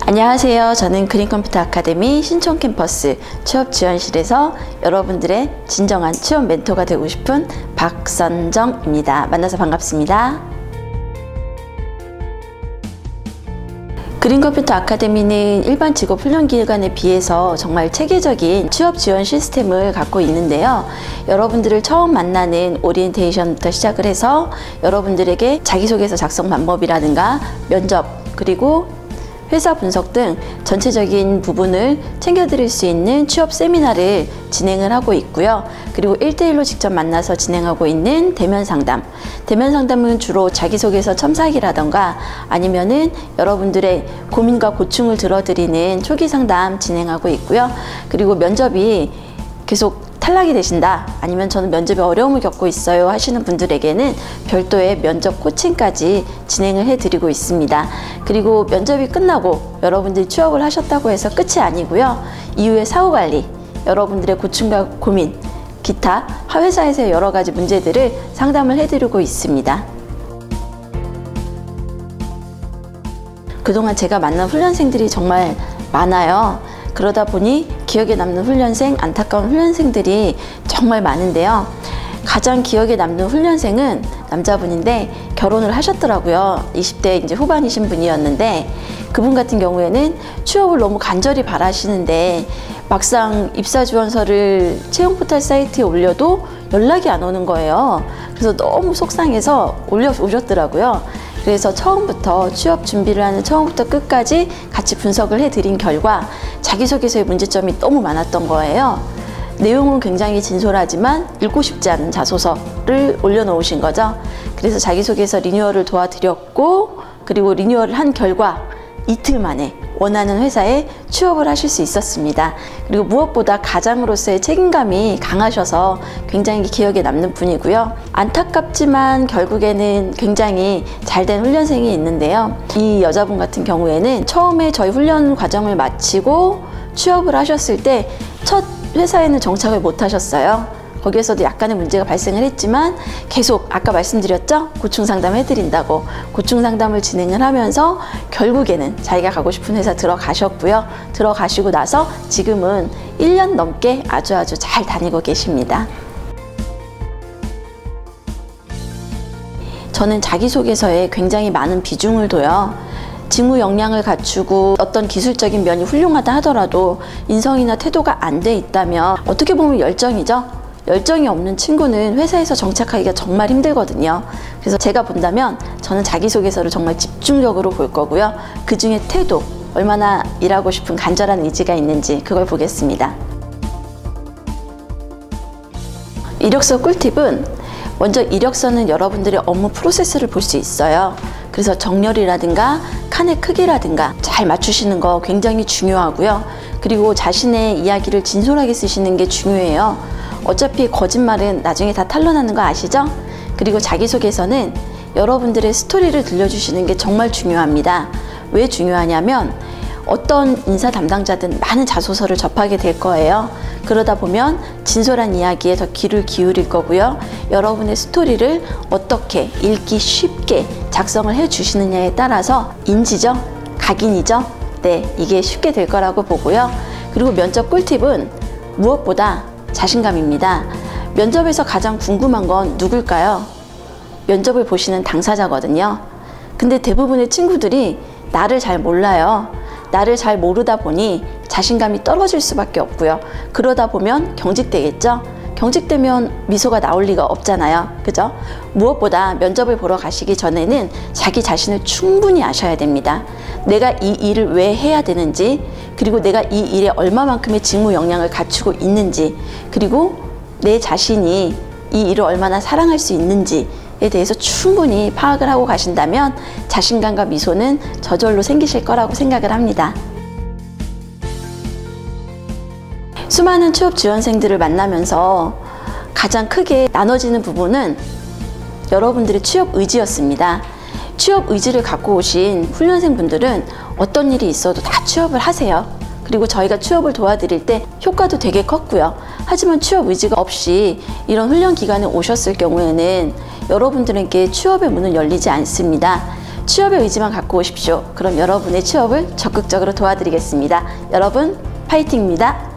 안녕하세요. 저는 그린컴퓨터 아카데미 신촌 캠퍼스 취업 지원실에서 여러분들의 진정한 취업 멘토가 되고 싶은 박선정입니다. 만나서 반갑습니다. 그린컴퓨터 아카데미는 일반 직업 훈련기관에 비해서 정말 체계적인 취업 지원 시스템을 갖고 있는데요. 여러분들을 처음 만나는 오리엔테이션부터 시작을 해서 여러분들에게 자기소개서 작성 방법이라든가 면접, 그리고 회사 분석 등 전체적인 부분을 챙겨드릴 수 있는 취업 세미나를 진행을 하고 있고요. 그리고 1대1로 직접 만나서 진행하고 있는 대면 상담. 대면 상담은 주로 자기소개서 첨삭이라던가 아니면은 여러분들의 고민과 고충을 들어드리는 초기 상담 진행하고 있고요. 그리고 면접이 계속 탈락이 되신다, 아니면 저는 면접에 어려움을 겪고 있어요 하시는 분들에게는 별도의 면접 코칭까지 진행을 해드리고 있습니다. 그리고 면접이 끝나고 여러분들이 취업을 하셨다고 해서 끝이 아니고요. 이후에 사후관리, 여러분들의 고충과 고민, 기타 회사에서의 여러 가지 문제들을 상담을 해드리고 있습니다. 그동안 제가 만난 훈련생들이 정말 많아요. 그러다 보니 기억에 남는 훈련생, 안타까운 훈련생들이 정말 많은데요. 가장 기억에 남는 훈련생은 남자분인데 결혼을 하셨더라고요. 20대 이제 후반이신 분이었는데, 그분 같은 경우에는 취업을 너무 간절히 바라시는데 막상 입사 지원서를 채용 포털 사이트에 올려도 연락이 안 오는 거예요. 그래서 너무 속상해서 올려오셨더라고요. 그래서 처음부터 취업 준비를 하는 처음부터 끝까지 같이 분석을 해드린 결과 자기소개서의 문제점이 너무 많았던 거예요. 내용은 굉장히 진솔하지만 읽고 싶지 않은 자소서를 올려놓으신 거죠. 그래서 자기소개서 리뉴얼을 도와드렸고, 그리고 리뉴얼을 한 결과 이틀 만에 원하는 회사에 취업을 하실 수 있었습니다. 그리고 무엇보다 가장으로서의 책임감이 강하셔서 굉장히 기억에 남는 분이고요. 안타깝지만 결국에는 굉장히 잘된 훈련생이 있는데요. 이 여자분 같은 경우에는 처음에 저희 훈련 과정을 마치고 취업을 하셨을 때 첫 회사에는 정착을 못 하셨어요. 거기에서도 약간의 문제가 발생을 했지만 계속 아까 말씀드렸죠? 고충 상담 해드린다고 고충 상담을 진행을 하면서 결국에는 자기가 가고 싶은 회사 들어가셨고요. 들어가시고 나서 지금은 1년 넘게 아주 잘 다니고 계십니다. 저는 자기소개서에 굉장히 많은 비중을 둬요. 직무 역량을 갖추고 어떤 기술적인 면이 훌륭하다 하더라도 인성이나 태도가 안 돼 있다면 어떻게 보면 열정이죠. 열정이 없는 친구는 회사에서 정착하기가 정말 힘들거든요. 그래서 제가 본다면 저는 자기소개서를 정말 집중적으로 볼 거고요. 그 중에 태도, 얼마나 일하고 싶은 간절한 의지가 있는지 그걸 보겠습니다. 이력서 꿀팁은 먼저 이력서는 여러분들의 업무 프로세스를 볼 수 있어요. 그래서 정렬이라든가 칸의 크기라든가 잘 맞추시는 거 굉장히 중요하고요. 그리고 자신의 이야기를 진솔하게 쓰시는 게 중요해요. 어차피 거짓말은 나중에 다 탄로나는 거 아시죠? 그리고 자기소개서는 여러분들의 스토리를 들려주시는 게 정말 중요합니다. 왜 중요하냐면 어떤 인사 담당자든 많은 자소서를 접하게 될 거예요. 그러다 보면 진솔한 이야기에 더 귀를 기울일 거고요. 여러분의 스토리를 어떻게 읽기 쉽게 작성을 해 주시느냐에 따라서 인지죠? 각인이죠? 네, 이게 쉽게 될 거라고 보고요. 그리고 면접 꿀팁은 무엇보다 자신감입니다. 면접에서 가장 궁금한 건 누굴까요? 면접을 보시는 당사자거든요. 근데 대부분의 친구들이 나를 잘 몰라요. 나를 잘 모르다 보니 자신감이 떨어질 수밖에 없고요. 그러다 보면 경직되겠죠? 경직되면 미소가 나올 리가 없잖아요. 그죠? 무엇보다 면접을 보러 가시기 전에는 자기 자신을 충분히 아셔야 됩니다. 내가 이 일을 왜 해야 되는지, 그리고 내가 이 일에 얼마만큼의 직무 역량을 갖추고 있는지, 그리고 내 자신이 이 일을 얼마나 사랑할 수 있는지에 대해서 충분히 파악을 하고 가신다면 자신감과 미소는 저절로 생기실 거라고 생각을 합니다. 수많은 취업 지원생들을 만나면서 가장 크게 나눠지는 부분은 여러분들의 취업 의지였습니다. 취업 의지를 갖고 오신 훈련생분들은 어떤 일이 있어도 다 취업을 하세요. 그리고 저희가 취업을 도와드릴 때 효과도 되게 컸고요. 하지만 취업 의지가 없이 이런 훈련 기간에 오셨을 경우에는 여러분들에게 취업의 문은 열리지 않습니다. 취업의 의지만 갖고 오십시오. 그럼 여러분의 취업을 적극적으로 도와드리겠습니다. 여러분 파이팅입니다.